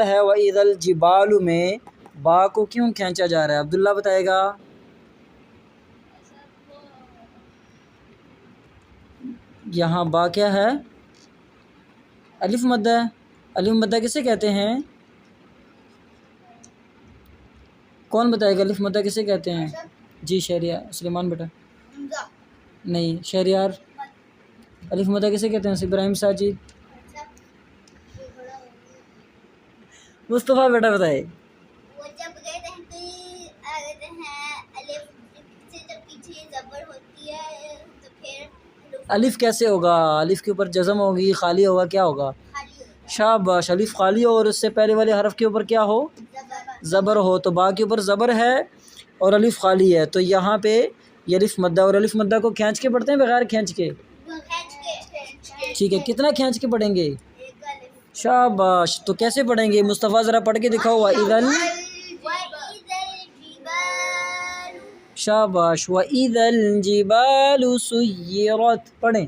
ہے وَإِذَا الْجِبَالُ میں با کو کیوں کھینچا جا رہا ہے؟ عبداللہ بتائے گا۔ یہاں با کیا ہے؟ الف مدہ ہے۔ الف مدہ کسے کہتے ہیں؟ کون بتائے گا الف مدہ کسے کہتے ہیں؟ جی شہریار سلیمان بیٹا نہیں، شہریار الف مدہ کسے کہتے ہیں؟ ابراہیم ساجد، مصطفیٰ بیٹا بتائے۔ وہ جب کہتے ہیں الف سے جب پیچھے زبر ہوتی ہے تو پھر الف کیسے ہوگا؟ الف کے اوپر جزم ہوگی، خالی ہوگا، کیا ہوگا؟ خالی ہوتا شاباش، الف خالی ہو اور اس سے پہلے والے حرف کے اوپر کیا ہو؟ ہے زبر ہو، تو با کے اوپر زبر ہے اور الف خالی ہے، تو یہاں پہ یہ الف مدہ، اور الف مدہ کو کھینچ کے پڑھتے ہیں بغیر کھینچ کے؟ ٹھیک ہے، کتنا کھینچ کے پڑھیں گے؟ شاباش، تو کیسے پڑھیں گے؟ مصطفیٰ ذرا پڑھ کے دکھاؤ۔ وَإِذَا شاباش، وَإِذَا الْجِبَالُ سُيِّرَتْ، پڑھیں۔